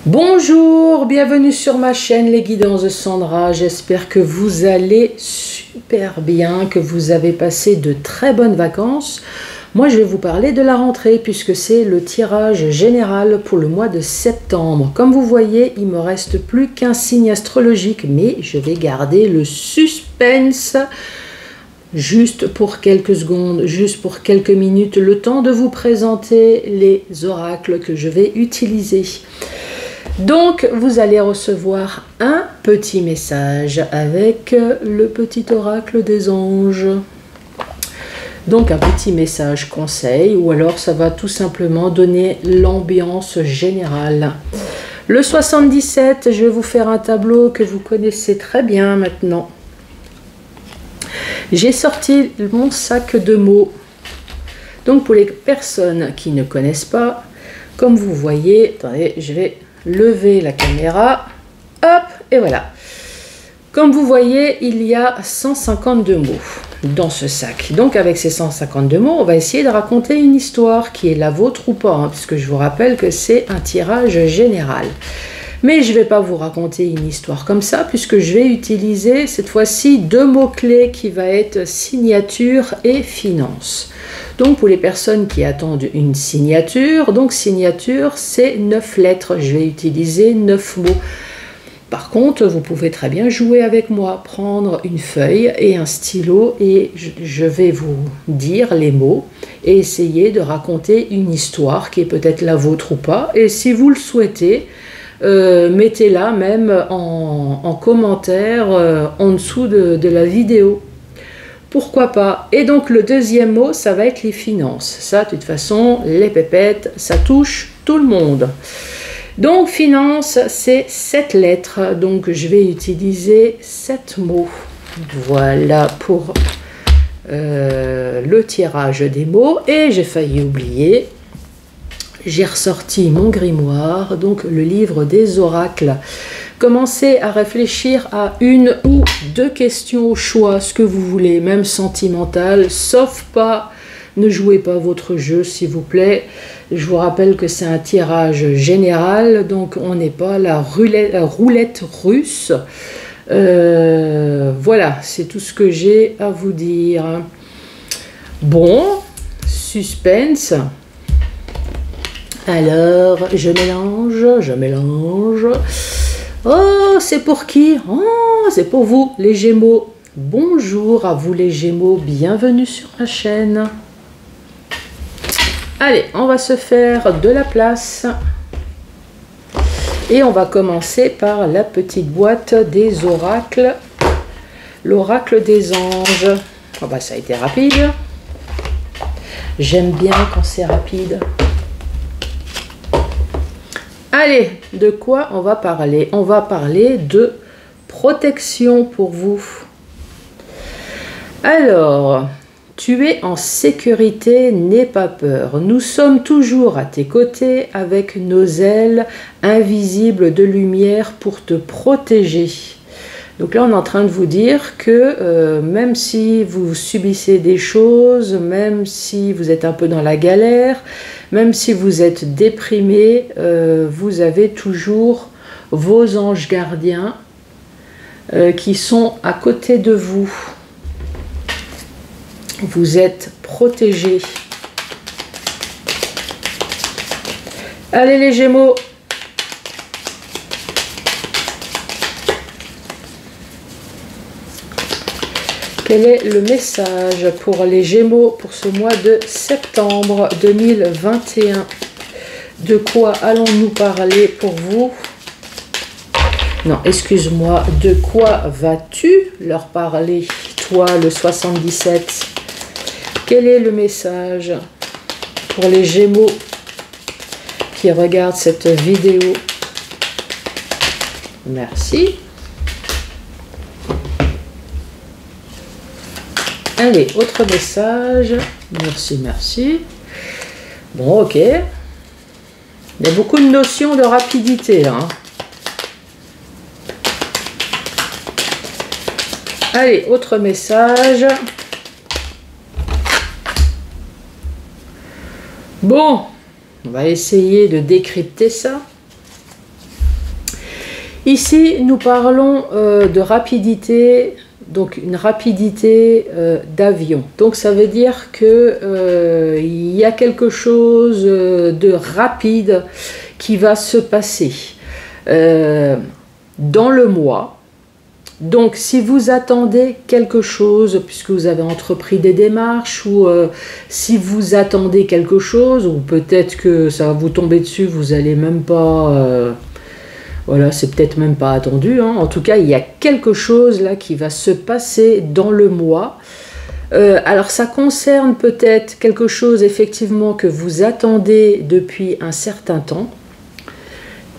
Bonjour, bienvenue sur ma chaîne Les Guidances de Sandra. J'espère que vous allez super bien, que vous avez passé de très bonnes vacances. Moi, je vais vous parler de la rentrée puisque c'est le tirage général pour le mois de septembre. Comme vous voyez, il me reste plus qu'un signe astrologique, mais je vais garder le suspense juste pour quelques secondes, juste pour quelques minutes, le temps de vous présenter les oracles que je vais utiliser. Donc, vous allez recevoir un petit message avec le petit oracle des anges. Donc, un petit message conseil, ou alors ça va tout simplement donner l'ambiance générale. Le 77, je vais vous faire un tableau que vous connaissez très bien maintenant. J'ai sorti mon sac de mots. Donc, pour les personnes qui ne connaissent pas, comme vous voyez, attendez, je vais lever la caméra, hop, et voilà. Comme vous voyez, il y a 152 mots dans ce sac. Donc avec ces 152 mots, on va essayer de raconter une histoire qui est la vôtre ou pas, hein, puisque je vous rappelle que c'est un tirage général. Mais je ne vais pas vous raconter une histoire comme ça, puisque je vais utiliser cette fois-ci deux mots-clés qui va être signature et finance. Donc pour les personnes qui attendent une signature, donc signature c'est 9 lettres, je vais utiliser 9 mots. Par contre, vous pouvez très bien jouer avec moi, prendre une feuille et un stylo et je vais vous dire les mots et essayer de raconter une histoire qui est peut-être la vôtre ou pas. Et si vous le souhaitez, mettez-la même en commentaire en dessous de la vidéo. Pourquoi pas? Et donc le deuxième mot, ça va être les finances. Ça, de toute façon, les pépettes, ça touche tout le monde. Donc finance, c'est 7 lettres. Donc je vais utiliser 7 mots. Voilà pour le tirage des mots. Et j'ai failli oublier. J'ai ressorti mon grimoire, donc le livre des oracles. Commencez à réfléchir à une ou deux questions au choix, ce que vous voulez, même sentimentales, sauf pas, ne jouez pas votre jeu s'il vous plaît. Je vous rappelle que c'est un tirage général, donc on n'est pas la roulette russe. Voilà, c'est tout ce que j'ai à vous dire. Bon, suspense. Alors, je mélange. Oh, c'est pour qui? Oh, c'est pour vous, les Gémeaux. Bonjour à vous, les Gémeaux. Bienvenue sur ma chaîne. Allez, on va se faire de la place. Et on va commencer par la petite boîte des oracles. L'oracle des anges. Oh, bah, ça a été rapide. J'aime bien quand c'est rapide. Allez, de quoi on va parler? On va parler de protection pour vous. Alors, tu es en sécurité, n'aie pas peur. Nous sommes toujours à tes côtés avec nos ailes invisibles de lumière pour te protéger. Donc là, on est en train de vous dire que même si vous subissez des choses, même si vous êtes un peu dans la galère, même si vous êtes déprimé, vous avez toujours vos anges gardiens qui sont à côté de vous. Vous êtes protégés. Allez les Gémeaux! Quel est le message pour les Gémeaux pour ce mois de septembre 2021? De quoi allons-nous parler pour vous? Non, excuse-moi, de quoi vas-tu leur parler, toi, le 77? Quel est le message pour les Gémeaux qui regardent cette vidéo? Merci. Allez, autre message. Merci, merci. Bon, ok. Il y a beaucoup de notions de rapidité. Hein. Allez, autre message. Bon, on va essayer de décrypter ça. Ici, nous parlons de rapidité, donc une rapidité d'avion. Donc ça veut dire que il y a quelque chose de rapide qui va se passer dans le mois. Donc si vous attendez quelque chose, puisque vous avez entrepris des démarches, ou si vous attendez quelque chose, ou peut-être que ça va vous tomber dessus, vous n'allez même pas... voilà, c'est peut-être même pas attendu, hein. En tout cas, il y a quelque chose là qui va se passer dans le mois. Alors ça concerne peut-être quelque chose effectivement que vous attendez depuis un certain temps,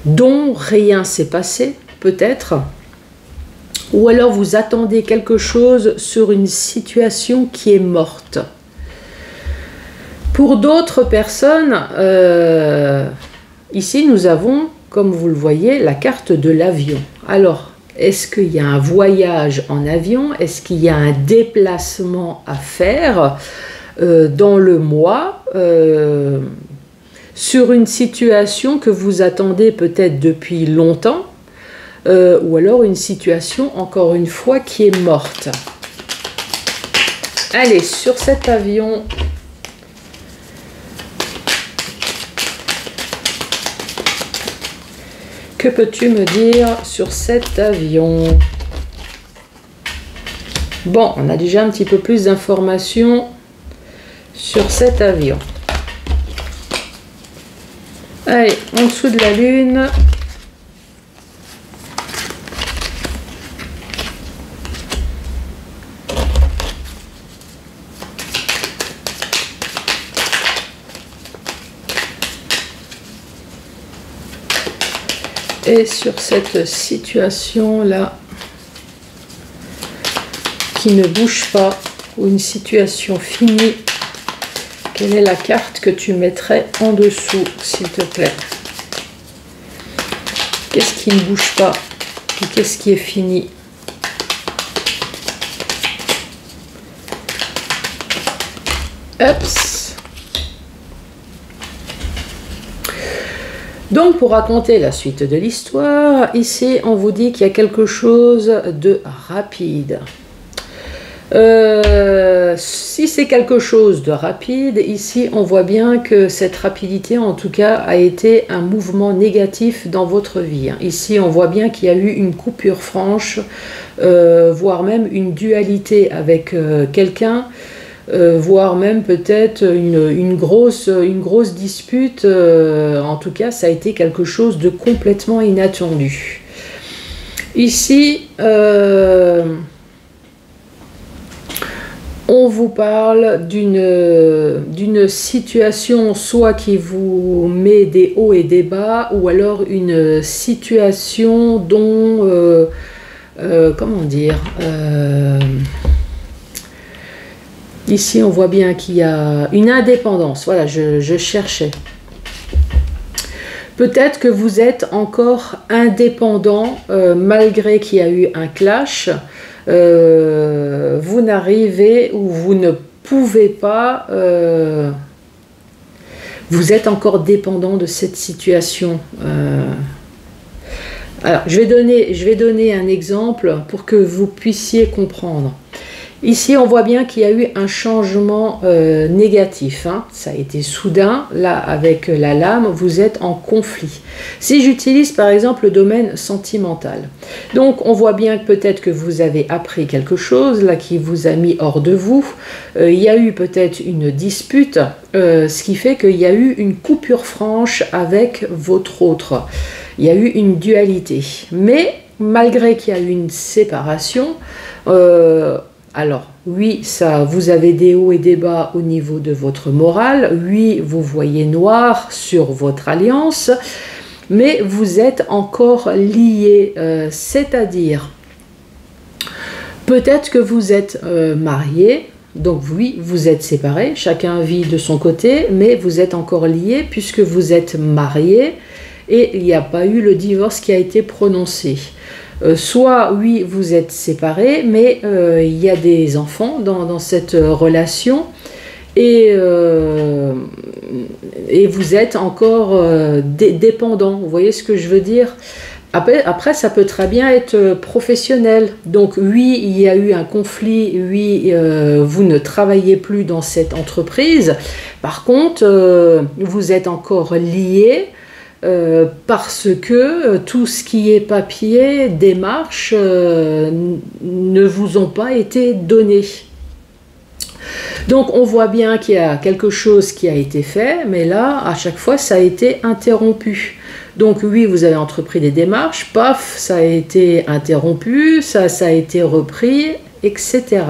dont rien s'est passé, peut-être. Ou alors vous attendez quelque chose sur une situation qui est morte. Pour d'autres personnes, ici nous avons, comme vous le voyez, la carte de l'avion. Alors, est-ce qu'il y a un voyage en avion? Est-ce qu'il y a un déplacement à faire dans le mois sur une situation que vous attendez peut-être depuis longtemps, ou alors une situation, encore une fois, qui est morte? Allez, sur cet avion, que peux-tu me dire sur cet avion? Bon, on a déjà un petit peu plus d'informations sur cet avion. Allez, en dessous de la Lune. Et sur cette situation-là, qui ne bouge pas, ou une situation finie, quelle est la carte que tu mettrais en dessous, s'il te plaît? Qu'est-ce qui ne bouge pas? Et qu'est-ce qui est fini? Hop. Donc, pour raconter la suite de l'histoire, ici, on vous dit qu'il y a quelque chose de rapide. Si c'est quelque chose de rapide, ici, on voit bien que cette rapidité, en tout cas, a été un mouvement négatif dans votre vie. Ici, on voit bien qu'il y a eu une coupure franche, voire même une dualité avec quelqu'un, voire même peut-être une grosse dispute. En tout cas, ça a été quelque chose de complètement inattendu. Ici, on vous parle d'une situation soit qui vous met des hauts et des bas, ou alors une situation dont, comment dire, ici, on voit bien qu'il y a une indépendance. Voilà, je cherchais. Peut-être que vous êtes encore indépendant, malgré qu'il y a eu un clash. Vous n'arrivez ou vous ne pouvez pas... vous êtes encore dépendant de cette situation. Alors, je vais donner un exemple pour que vous puissiez comprendre. Ici, on voit bien qu'il y a eu un changement négatif. Hein. Ça a été soudain. Là, avec la lame, vous êtes en conflit. Si j'utilise par exemple le domaine sentimental, donc on voit bien que peut-être que vous avez appris quelque chose là qui vous a mis hors de vous. Il y a eu peut-être une dispute, ce qui fait qu'il y a eu une coupure franche avec votre autre. Il y a eu une dualité. Mais malgré qu'il y a eu une séparation, alors, oui, ça, vous avez des hauts et des bas au niveau de votre morale. Oui, vous voyez noir sur votre alliance. Mais vous êtes encore liés. C'est-à-dire, peut-être que vous êtes mariés. Donc oui, vous êtes séparés. Chacun vit de son côté. Mais vous êtes encore liés puisque vous êtes mariés. Et il n'y a pas eu le divorce qui a été prononcé. Soit, oui, vous êtes séparés, mais il y a des enfants dans cette relation et vous êtes encore dépendants. Vous voyez ce que je veux dire? Après, ça peut très bien être professionnel. Donc oui, il y a eu un conflit, oui, vous ne travaillez plus dans cette entreprise. Par contre, vous êtes encore liés parce que tout ce qui est papier, démarche, ne vous ont pas été donnés. Donc on voit bien qu'il y a quelque chose qui a été fait, mais là, à chaque fois, ça a été interrompu. Donc oui, vous avez entrepris des démarches, paf, ça a été interrompu, ça a été repris, etc.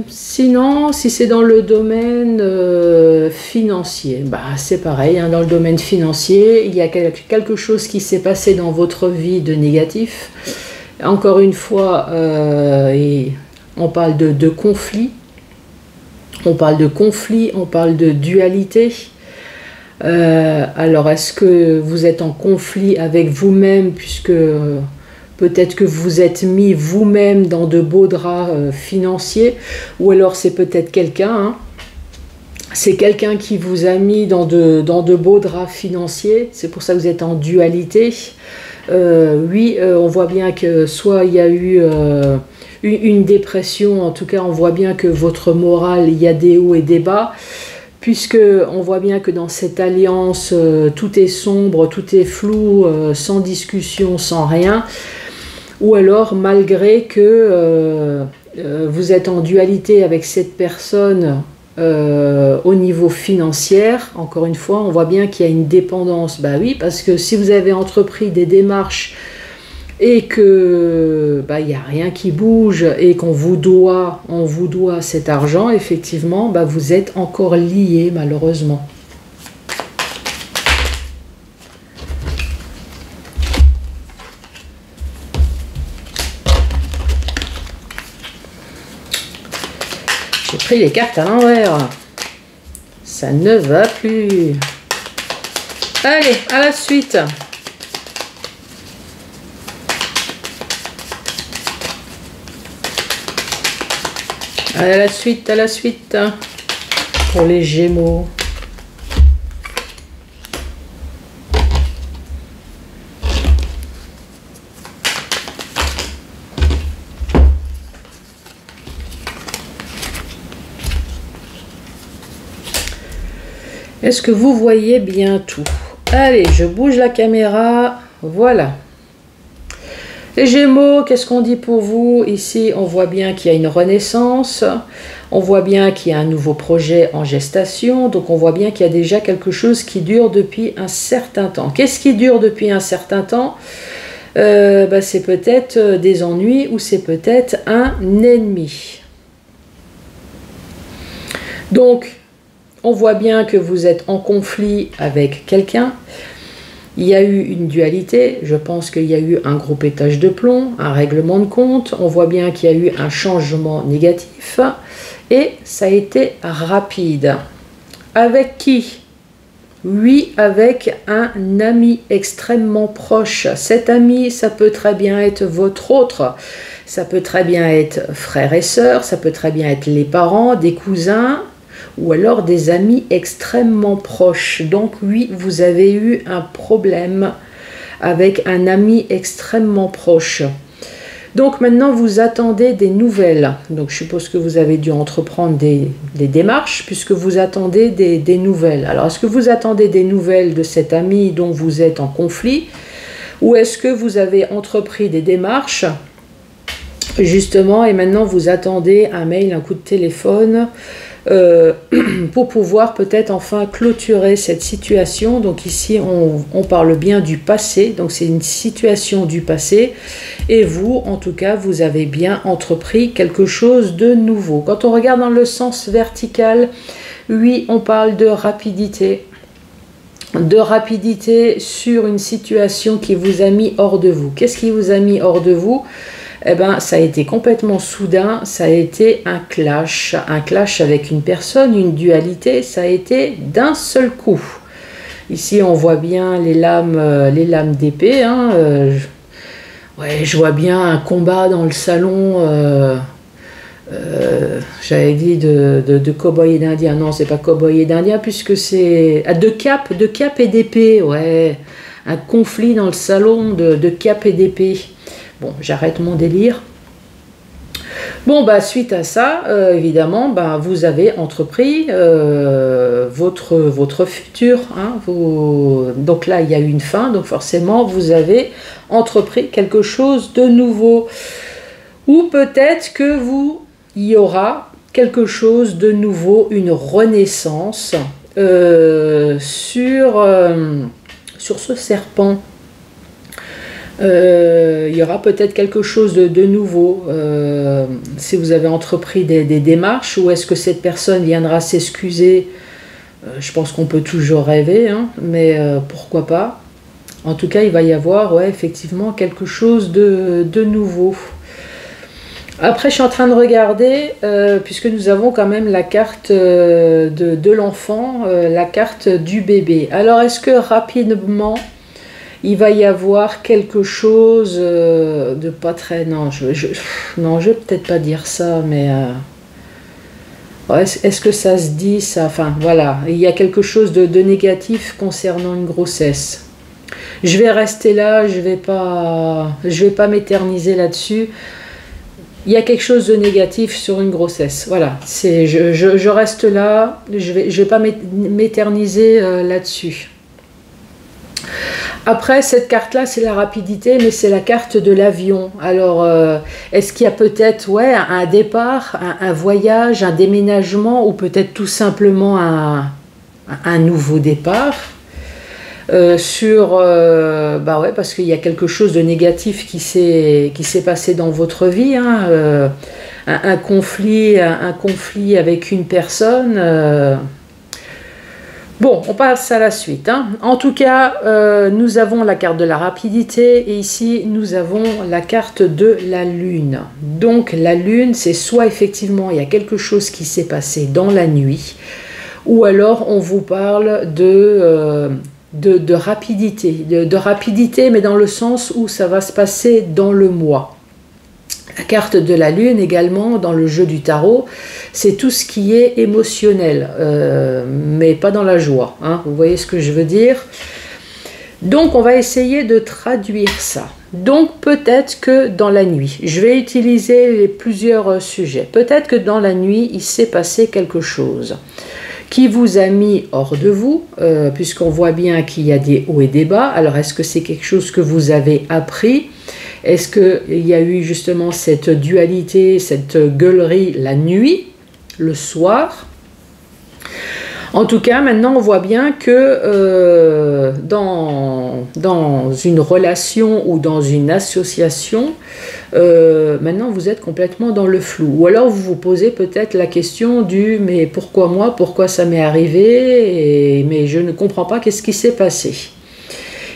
Sinon, si c'est dans le domaine financier, bah, c'est pareil, hein, dans le domaine financier, il y a quelque chose qui s'est passé dans votre vie de négatif. Encore une fois, on parle de conflit. On parle de conflit, on parle de dualité. Alors, est-ce que vous êtes en conflit avec vous-même, puisque peut-être que vous êtes mis vous-même dans de beaux draps financiers, ou alors c'est peut-être quelqu'un, hein, c'est quelqu'un qui vous a mis dans de beaux draps financiers, c'est pour ça que vous êtes en dualité. Oui, on voit bien que soit il y a eu une dépression, en tout cas on voit bien que votre morale, il y a des hauts et des bas, puisque on voit bien que dans cette alliance, tout est sombre, tout est flou, sans discussion, sans rien, ou alors malgré que vous êtes en dualité avec cette personne au niveau financier, encore une fois, on voit bien qu'il y a une dépendance. Bah oui, parce que si vous avez entrepris des démarches et que bah, il n'y a rien qui bouge et on vous doit cet argent, effectivement, bah, vous êtes encore liés, malheureusement. J'ai pris les cartes à l'envers. Ça ne va plus. Allez, à la suite. Allez, à la suite. Pour les Gémeaux. Est-ce que vous voyez bien tout? Allez, je bouge la caméra. Voilà. Les Gémeaux, qu'est-ce qu'on dit pour vous? Ici, on voit bien qu'il y a une renaissance. On voit bien qu'il y a un nouveau projet en gestation. Donc, on voit bien qu'il y a déjà quelque chose qui dure depuis un certain temps. Qu'est-ce qui dure depuis un certain temps? Bah, c'est peut-être des ennuis ou c'est peut-être un ennemi. Donc, on voit bien que vous êtes en conflit avec quelqu'un. Il y a eu une dualité. Je pense qu'il y a eu un gros pétage de plomb, un règlement de compte. On voit bien qu'il y a eu un changement négatif. Et ça a été rapide. Avec qui? Oui, avec un ami extrêmement proche. Cet ami, ça peut très bien être votre autre. Ça peut très bien être frère et sœur. Ça peut très bien être les parents, des cousins, ou alors des amis extrêmement proches. Donc oui, vous avez eu un problème avec un ami extrêmement proche. Donc maintenant, vous attendez des nouvelles. Donc je suppose que vous avez dû entreprendre des démarches puisque vous attendez des nouvelles. Alors est-ce que vous attendez des nouvelles de cet ami dont vous êtes en conflit? Ou est-ce que vous avez entrepris des démarches justement et maintenant vous attendez un mail, un coup de téléphone pour pouvoir peut-être enfin clôturer cette situation? Donc ici on parle bien du passé, donc c'est une situation du passé et vous en tout cas vous avez bien entrepris quelque chose de nouveau. Quand on regarde dans le sens vertical, oui, on parle de rapidité sur une situation qui vous a mis hors de vous. Qu'est-ce qui vous a mis hors de vous? Eh ben, ça a été complètement soudain, ça a été un clash avec une personne, une dualité, ça a été d'un seul coup. Ici, on voit bien les lames d'épée. Hein, ouais, je vois bien un combat dans le salon j'avais dit de cow-boy et d'indien. Non, c'est pas cow-boy et d'indien, puisque c'est de cap et d'épée. Ouais, un conflit dans le salon de cap et d'épée. Bon, j'arrête mon délire. Bon, bah, suite à ça, évidemment, bah, vous avez entrepris votre futur. Hein, donc là, il y a eu une fin, donc forcément, vous avez entrepris quelque chose de nouveau. Ou peut-être que il y aura quelque chose de nouveau, une renaissance sur ce serpent. Il y aura peut-être quelque chose de nouveau si vous avez entrepris des démarches, ou est-ce que cette personne viendra s'excuser? Je pense qu'on peut toujours rêver, hein, mais pourquoi pas. En tout cas, il va y avoir effectivement quelque chose de nouveau. Après, je suis en train de regarder, puisque nous avons quand même la carte de l'enfant, la carte du bébé. Alors, est-ce que rapidement, il va y avoir quelque chose de pas très... Non, je vais peut-être pas dire ça, mais... est-ce que ça se dit, ça? Enfin, voilà, il y a quelque chose de négatif concernant une grossesse. Je vais rester là, je vais pas m'éterniser là-dessus. Il y a quelque chose de négatif sur une grossesse. Voilà, je reste là, je vais pas m'éterniser là-dessus. Après, cette carte-là, c'est la rapidité, mais c'est la carte de l'avion. Alors, est-ce qu'il y a peut-être un départ, un voyage, un déménagement, ou peut-être tout simplement un nouveau départ parce qu'il y a quelque chose de négatif qui s'est passé dans votre vie, hein, un conflit avec une personne. Bon, on passe à la suite. Hein. En tout cas, nous avons la carte de la rapidité, et ici nous avons la carte de la lune. Donc la lune, c'est soit effectivement il y a quelque chose qui s'est passé dans la nuit, ou alors on vous parle de rapidité, mais dans le sens où ça va se passer dans le mois. La carte de la lune également, dans le jeu du tarot, c'est tout ce qui est émotionnel, mais pas dans la joie. Hein, vous voyez ce que je veux dire? Donc on va essayer de traduire ça. Donc peut-être que dans la nuit, je vais utiliser plusieurs sujets. Peut-être que dans la nuit, il s'est passé quelque chose qui vous a mis hors de vous, puisqu'on voit bien qu'il y a des hauts et des bas. Alors, est-ce que c'est quelque chose que vous avez appris? Est-ce qu'il y a eu justement cette dualité, cette gueulerie la nuit, le soir? En tout cas, maintenant, on voit bien que dans une relation ou dans une association, maintenant, vous êtes complètement dans le flou. Ou alors, vous vous posez peut-être la question du « mais pourquoi moi? Pourquoi ça m'est arrivé? Mais je ne comprends pas, qu'est-ce qui s'est passé ?»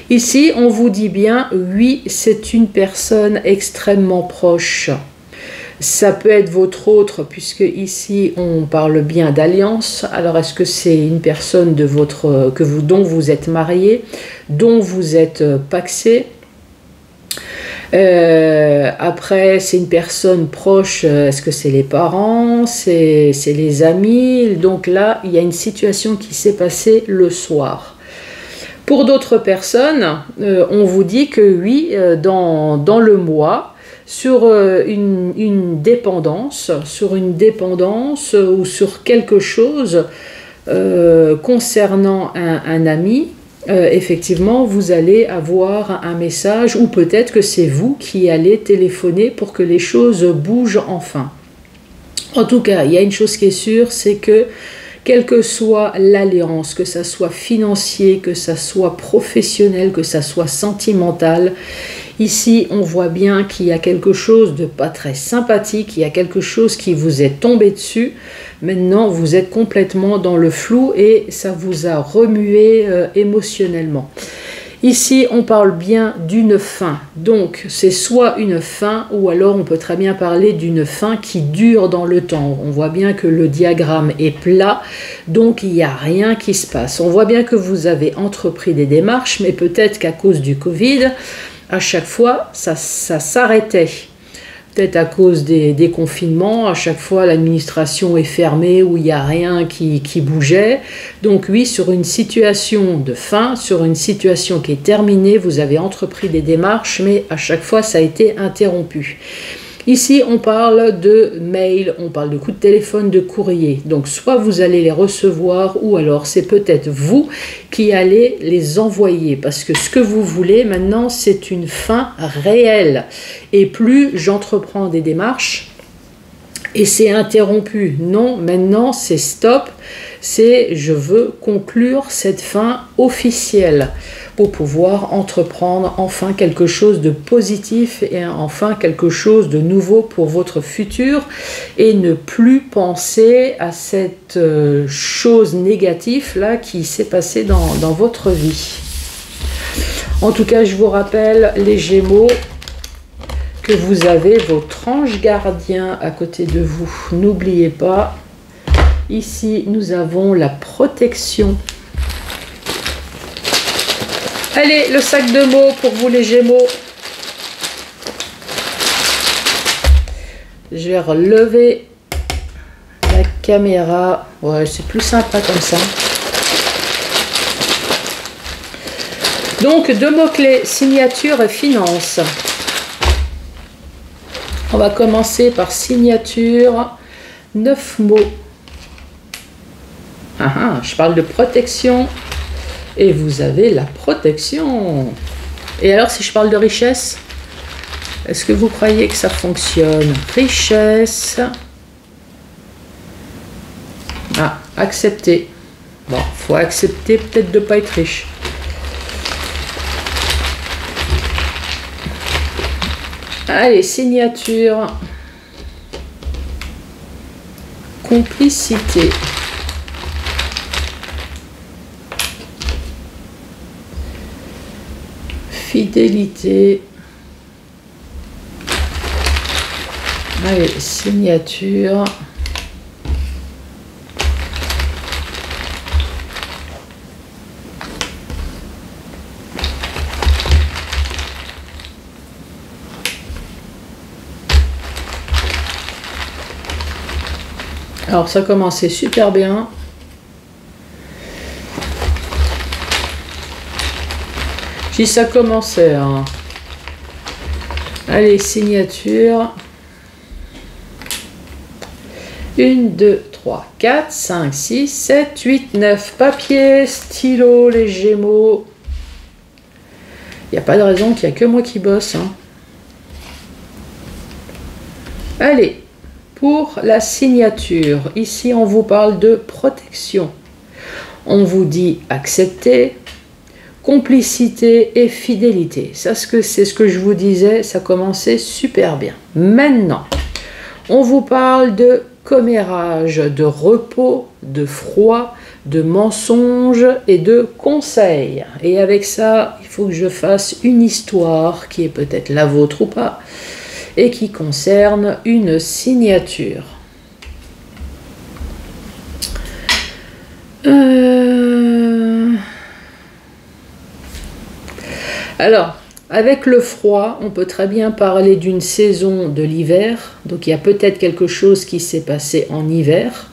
Ici, on vous dit bien « oui, c'est une personne extrêmement proche ». Ça peut être votre autre, puisque ici on parle bien d'alliance. Alors est-ce que c'est une personne dont vous êtes marié, dont vous êtes pacsé? Après, c'est une personne proche, est-ce que c'est les parents, c'est les amis? Donc là, il y a une situation qui s'est passée le soir. Pour d'autres personnes, on vous dit que oui, dans le mois, sur une dépendance ou sur quelque chose concernant un ami, effectivement, vous allez avoir un message, ou peut-être que c'est vous qui allez téléphoner pour que les choses bougent enfin. En tout cas, il y a une chose qui est sûre, c'est que quelle que soit l'alliance, que ça soit financier, que ça soit professionnel, que ça soit sentimental, ici on voit bien qu'il y a quelque chose de pas très sympathique, il y a quelque chose qui vous est tombé dessus. Maintenant vous êtes complètement dans le flou et ça vous a remué émotionnellement. Ici, on parle bien d'une fin. Donc, c'est soit une fin, ou alors on peut très bien parler d'une fin qui dure dans le temps. On voit bien que le diagramme est plat, donc il n'y a rien qui se passe. On voit bien que vous avez entrepris des démarches, mais peut-être qu'à cause du Covid, à chaque fois, ça s'arrêtait. peut-être à cause des confinements, à chaque fois l'administration est fermée ou il n'y a rien qui bougeait. Donc oui, sur une situation de fin, sur une situation qui est terminée, vous avez entrepris des démarches, mais à chaque fois ça a été interrompu. Ici, on parle de mail, on parle de coups de téléphone, de courrier. Donc, soit vous allez les recevoir, ou alors c'est peut-être vous qui allez les envoyer. Parce que ce que vous voulez maintenant, c'est une fin réelle. Et plus j'entreprends des démarches, et c'est interrompu. Non, maintenant c'est stop. C'est je veux conclure cette fin officielle pour pouvoir entreprendre enfin quelque chose de positif et enfin quelque chose de nouveau pour votre futur et ne plus penser à cette chose négative là qui s'est passée dans votre vie. En tout cas, je vous rappelle les Gémeaux que vous avez votre ange gardien à côté de vous. N'oubliez pas, ici nous avons la protection. Allez, le sac de mots pour vous les Gémeaux. Je vais relever la caméra. Ouais, c'est plus sympa comme ça. Donc, 2 mots-clés, signature et finance. On va commencer par signature, 9 mots. Je parle de protection. Et vous avez la protection. Et alors, si je parle de richesse, est-ce que vous croyez que ça fonctionne? Richesse. Ah, accepter. Bon, il faut accepter peut-être de ne pas être riche. Allez, signature. Complicité. Fidélité. Allez, signature. Alors ça commençait super bien. Si ça commençait, hein. Allez, signature. 1, 2, 3, 4, 5, 6, 7, 8, 9. Papier, stylo, les Gémeaux. Il n'y a pas de raison qu'il n'y a que moi qui bosse. Hein. Allez, pour la signature. Ici, on vous parle de protection. On vous dit accepter. Complicité et fidélité. Ça, c'est ce que je vous disais, ça commençait super bien. Maintenant, on vous parle de commérage, de repos, de froid, de mensonges et de conseils. Et avec ça, il faut que je fasse une histoire qui est peut-être la vôtre ou pas, et qui concerne une signature. Alors, avec le froid, on peut très bien parler d'une saison de l'hiver. Donc, il y a peut-être quelque chose qui s'est passé en hiver.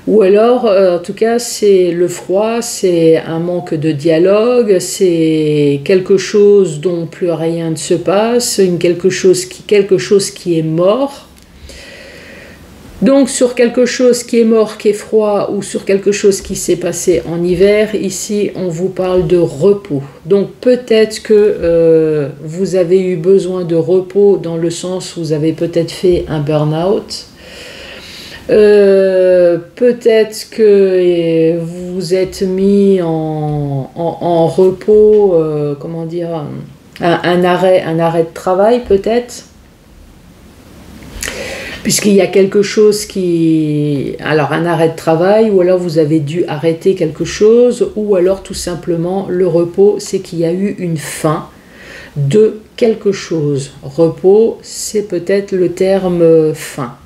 Ou alors, en tout cas, c'est le froid, c'est un manque de dialogue, c'est quelque chose dont plus rien ne se passe, quelque chose qui est mort. Donc sur quelque chose qui est mort, qui est froid, ou sur quelque chose qui s'est passé en hiver, ici on vous parle de repos. Donc peut-être que vous avez eu besoin de repos dans le sens où vous avez peut-être fait un burn-out. Peut-être que vous êtes mis en repos, comment dire, un arrêt de travail peut-être. Puisqu'il y a quelque chose qui... Alors un arrêt de travail, ou alors vous avez dû arrêter quelque chose, ou alors tout simplement le repos, c'est qu'il y a eu une fin de quelque chose. Repos, c'est peut-être le terme fin.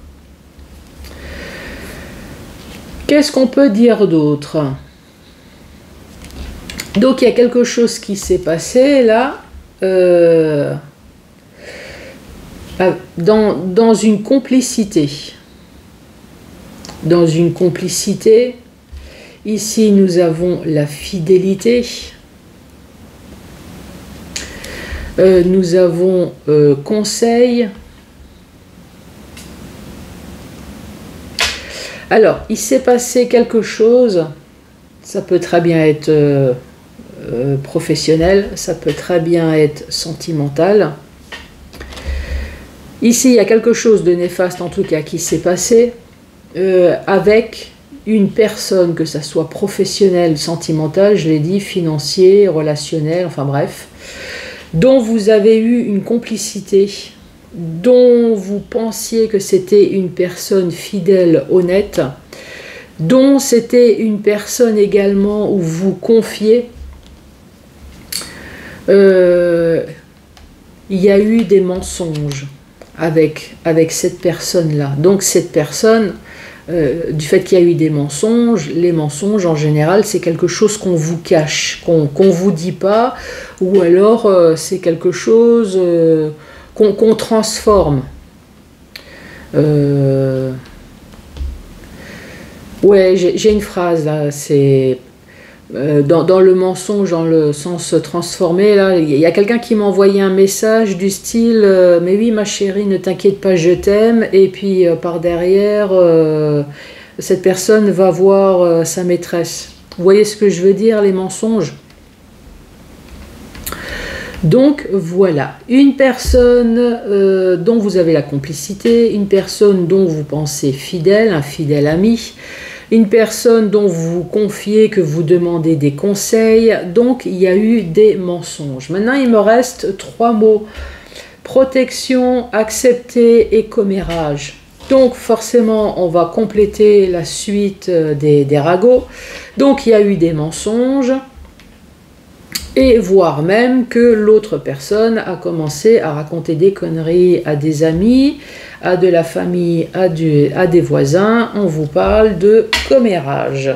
Qu'est-ce qu'on peut dire d'autre? Donc il y a quelque chose qui s'est passé là. dans une complicité. Dans une complicité, ici nous avons la fidélité, nous avons conseil. Alors, il s'est passé quelque chose, ça peut très bien être professionnel, ça peut très bien être sentimental. Ici, il y a quelque chose de néfaste en tout cas qui s'est passé avec une personne, que ça soit professionnelle, sentimentale, je l'ai dit, financier, relationnel, enfin bref, dont vous avez eu une complicité, dont vous pensiez que c'était une personne fidèle, honnête, dont c'était une personne également où vous confiez. Il y a eu des mensonges avec cette personne-là. Donc cette personne, du fait qu'il y a eu des mensonges, les mensonges en général c'est quelque chose qu'on vous cache, qu'on vous dit pas, ou alors c'est quelque chose qu'on transforme. Ouais, j'ai une phrase là, c'est dans le mensonge, dans le sens transformé, là, il y a quelqu'un qui m'a envoyé un message du style mais oui ma chérie, ne t'inquiète pas, je t'aime, et puis par derrière cette personne va voir sa maîtresse. Vous voyez ce que je veux dire, les mensonges? Donc voilà, une personne dont vous avez la complicité, une personne dont vous pensez fidèle, un fidèle ami, une personne dont vous vous confiez, que vous demandez des conseils. Donc il y a eu des mensonges. Maintenant il me reste 3 mots: protection, accepter et commérage. Donc forcément on va compléter la suite des ragots. Donc il y a eu des mensonges, et voire même que l'autre personne a commencé à raconter des conneries à des amis, à de la famille, à des voisins. On vous parle de commérage.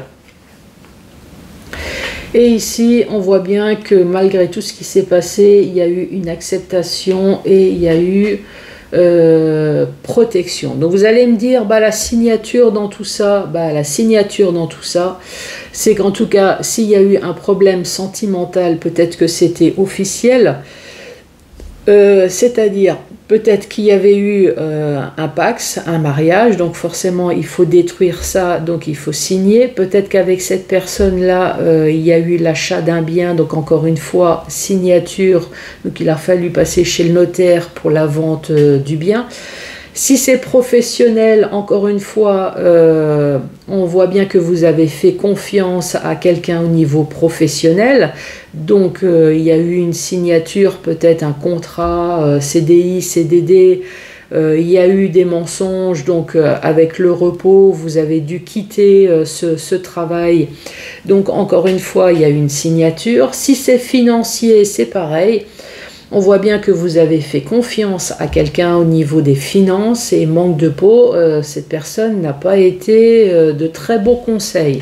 Et ici, on voit bien que malgré tout ce qui s'est passé, il y a eu une acceptation et il y a eu protection. Donc vous allez me dire, bah, la signature dans tout ça, c'est qu'en tout cas, s'il y a eu un problème sentimental, peut-être que c'était officiel, c'est-à-dire peut-être qu'il y avait eu un pax, un mariage, donc forcément il faut détruire ça, donc il faut signer. Peut-être qu'avec cette personne-là, il y a eu l'achat d'un bien, donc encore une fois, signature, donc il a fallu passer chez le notaire pour la vente du bien. Si c'est professionnel, encore une fois, on voit bien que vous avez fait confiance à quelqu'un au niveau professionnel. Donc, il y a eu une signature, peut-être un contrat, CDI, CDD. Il y a eu des mensonges. Donc, avec le repos, vous avez dû quitter ce travail. Donc, encore une fois, il y a eu une signature. Si c'est financier, c'est pareil. On voit bien que vous avez fait confiance à quelqu'un au niveau des finances et manque de peau, cette personne n'a pas été de très beaux conseils.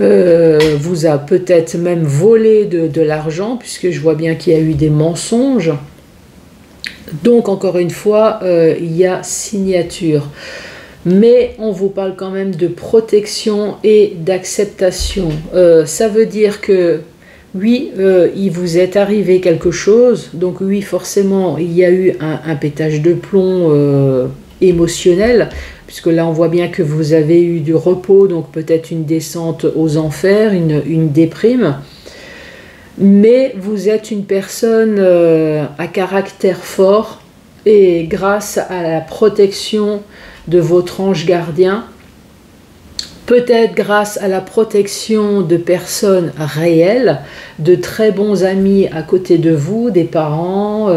Vous a peut-être même volé de l'argent, puisque je vois bien qu'il y a eu des mensonges. Donc encore une fois, il y a signature. Mais on vous parle quand même de protection et d'acceptation. Ça veut dire que oui, il vous est arrivé quelque chose, donc oui, forcément, il y a eu un pétage de plomb émotionnel, puisque là, on voit bien que vous avez eu du repos, donc peut-être une descente aux enfers, une déprime. Mais vous êtes une personne à caractère fort, et grâce à la protection de votre ange gardien, peut-être grâce à la protection de personnes réelles, de très bons amis à côté de vous, des parents,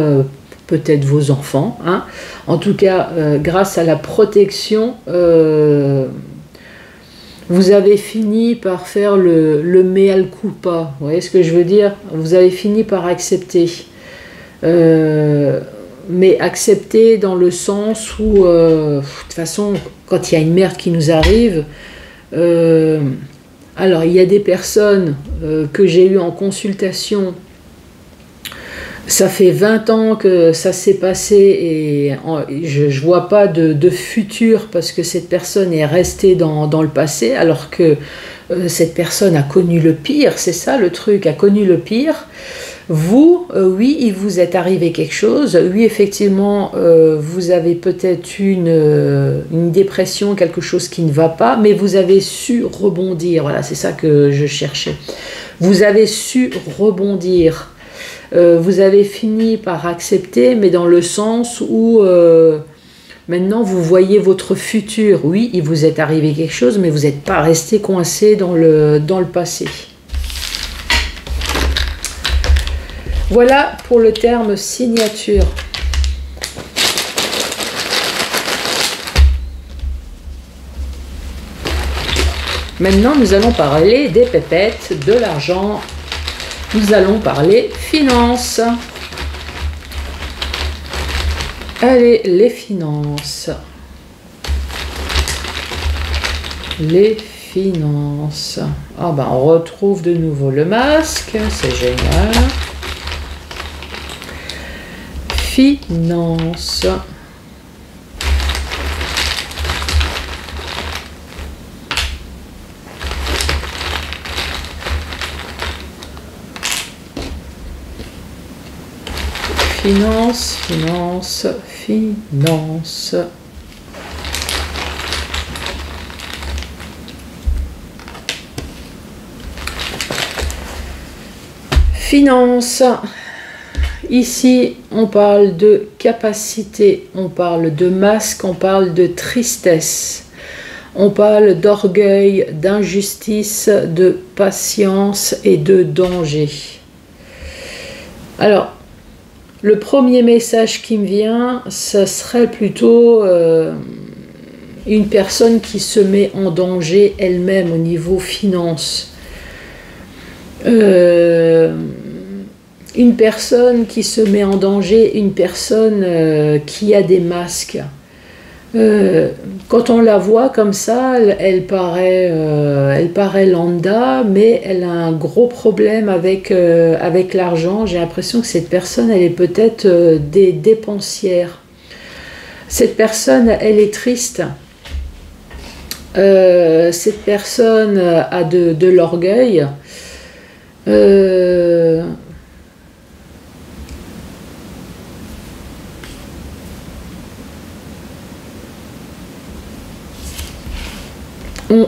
peut-être vos enfants. Hein. En tout cas, grâce à la protection, vous avez fini par faire le mea culpa. Vous voyez ce que je veux dire? Vous avez fini par accepter. Mais accepter dans le sens où, de toute façon, quand il y a une merde qui nous arrive, alors il y a des personnes que j'ai eues en consultation, Ça fait 20 ans que ça s'est passé et je ne vois pas de futur parce que cette personne est restée dans le passé alors que cette personne a connu le pire, c'est ça le truc, a connu le pire. Vous, oui, il vous est arrivé quelque chose, oui, effectivement, vous avez peut-être une dépression, quelque chose qui ne va pas, mais vous avez su rebondir, voilà, c'est ça que je cherchais. Vous avez su rebondir. Vous avez fini par accepter, mais dans le sens où maintenant vous voyez votre futur. Oui, il vous est arrivé quelque chose, mais vous n'êtes pas resté coincé dans le passé. Voilà pour le terme signature. Maintenant, nous allons parler des pépettes, de l'argent. Nous allons parler finances. Allez, les finances. Les finances. Ah ben, on retrouve de nouveau le masque, c'est génial. Finances. Finance, finance, finance. Finance. Ici, on parle de capacité, on parle de masque, on parle de tristesse. On parle d'orgueil, d'injustice, de patience et de danger. Alors, le premier message qui me vient, ce serait plutôt une personne qui se met en danger elle-même au niveau finance. Une personne qui se met en danger, une personne qui a des masques. Quand on la voit comme ça, elle paraît lambda, mais elle a un gros problème avec l'argent. J'ai l'impression que cette personne, elle est peut-être des dépensières. Cette personne, elle est triste. Cette personne a de l'orgueil.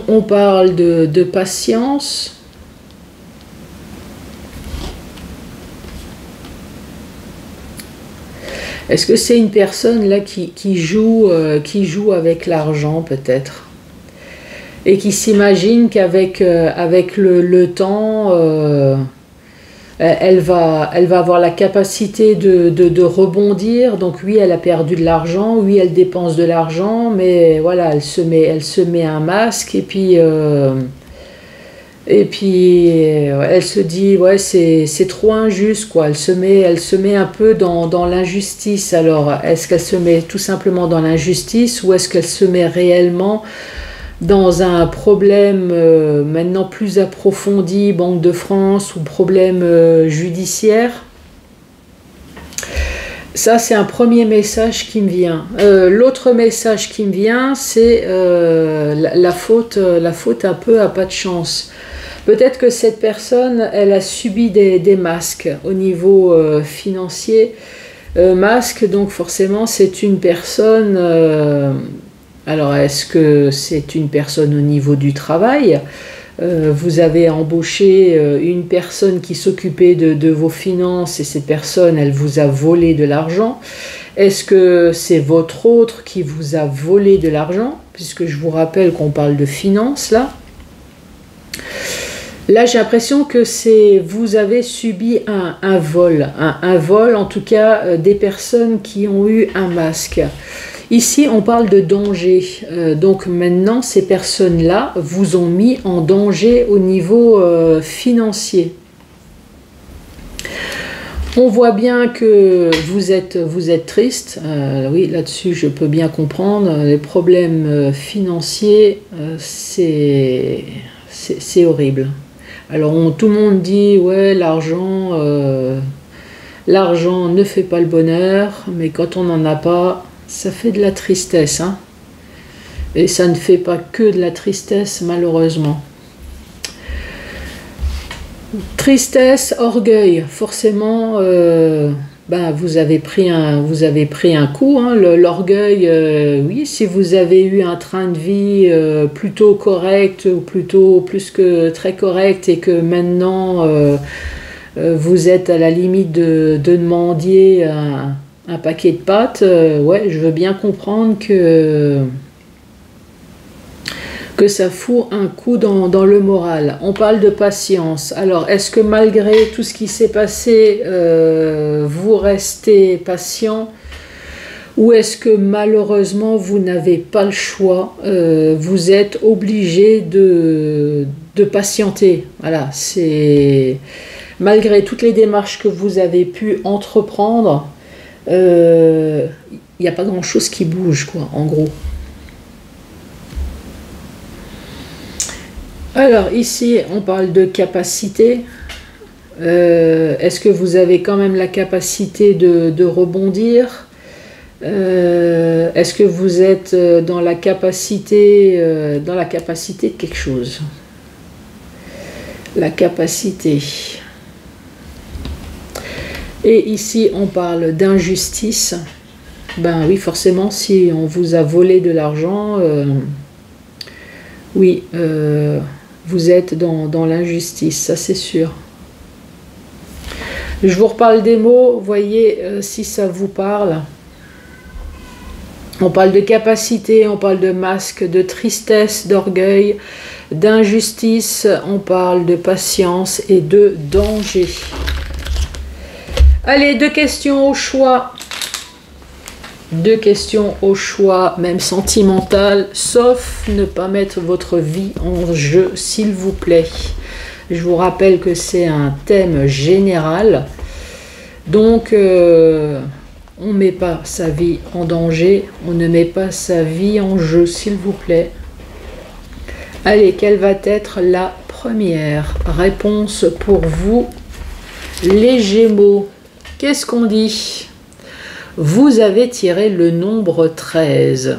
On parle de patience. Est-ce que c'est une personne là qui joue avec l'argent peut-être et qui s'imagine qu'avec le temps, elle va avoir la capacité de rebondir. Donc oui, elle a perdu de l'argent, oui, elle dépense de l'argent, mais voilà, elle se met un masque et puis elle se dit ouais, c'est trop injuste quoi. Elle se met un peu dans l'injustice. Alors est-ce qu'elle se met tout simplement dans l'injustice ou est-ce qu'elle se met réellement dans un problème maintenant plus approfondi, Banque de France ou problème judiciaire? Ça, c'est un premier message qui me vient. L'autre message qui me vient, c'est la faute un peu à pas de chance. Peut-être que cette personne, elle a subi des masques au niveau financier. Masque, donc forcément, c'est une personne... alors, est-ce que c'est une personne au niveau du travail? Vous avez embauché une personne qui s'occupait de vos finances et cette personne, elle vous a volé de l'argent. Est-ce que c'est votre autre qui vous a volé de l'argent? Puisque je vous rappelle qu'on parle de finances là. Là, j'ai l'impression que vous avez subi un vol. Un vol, en tout cas, des personnes qui ont eu un masque. Ici, on parle de danger. Donc maintenant, ces personnes-là vous ont mis en danger au niveau financier. On voit bien que vous êtes triste. Oui, là-dessus, je peux bien comprendre. Les problèmes financiers, c'est horrible. Alors, tout le monde dit, ouais, l'argent... L'argent ne fait pas le bonheur, mais quand on n'en a pas, ça fait de la tristesse, hein. Et ça ne fait pas que de la tristesse, malheureusement. Tristesse, orgueil, forcément, vous avez pris un coup, hein. L'orgueil, oui, si vous avez eu un train de vie plutôt correct, ou plutôt plus que très correct, et que maintenant vous êtes à la limite de mendier un paquet de pâtes, ouais, je veux bien comprendre que ça fout un coup dans le moral. On parle de patience. Alors, est-ce que malgré tout ce qui s'est passé, vous restez patient, ou est-ce que malheureusement vous n'avez pas le choix, vous êtes obligé de patienter? Voilà, c'est malgré toutes les démarches que vous avez pu entreprendre, il n'y a pas grand-chose qui bouge, quoi, en gros. Alors ici, on parle de capacité. Est-ce que vous avez quand même la capacité de rebondir? Est-ce que vous êtes dans la capacité de quelque chose? La capacité. Et ici, on parle d'injustice. Ben oui, forcément, si on vous a volé de l'argent, oui, vous êtes dans l'injustice, ça c'est sûr. Je vous reparle des mots, voyez si ça vous parle. On parle de capacité, on parle de masque, de tristesse, d'orgueil, d'injustice, on parle de patience et de danger. Allez, 2 questions au choix. 2 questions au choix, même sentimentales, sauf ne pas mettre votre vie en jeu, s'il vous plaît. Je vous rappelle que c'est un thème général, donc on ne met pas sa vie en danger, on ne met pas sa vie en jeu, s'il vous plaît. Allez, quelle va être la première réponse pour vous, les Gémeaux? Qu'est-ce qu'on dit? Vous avez tiré le nombre 13.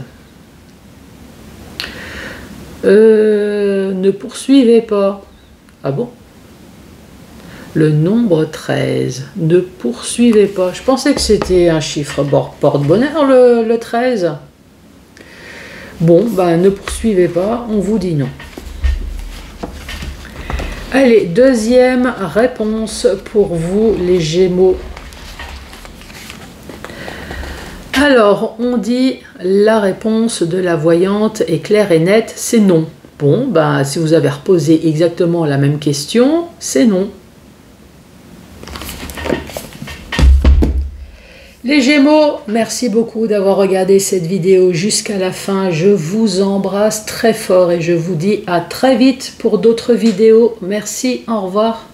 Ne poursuivez pas. Ah bon? Le nombre 13. Ne poursuivez pas. Je pensais que c'était un chiffre porte-bonheur, le 13. Bon, ben ne poursuivez pas, on vous dit non. Allez, deuxième réponse pour vous, les Gémeaux. Alors, on dit la réponse de la voyante est claire et nette, c'est non. Bon, ben, si vous avez reposé exactement la même question, c'est non. Les Gémeaux, merci beaucoup d'avoir regardé cette vidéo jusqu'à la fin. Je vous embrasse très fort et je vous dis à très vite pour d'autres vidéos. Merci, au revoir.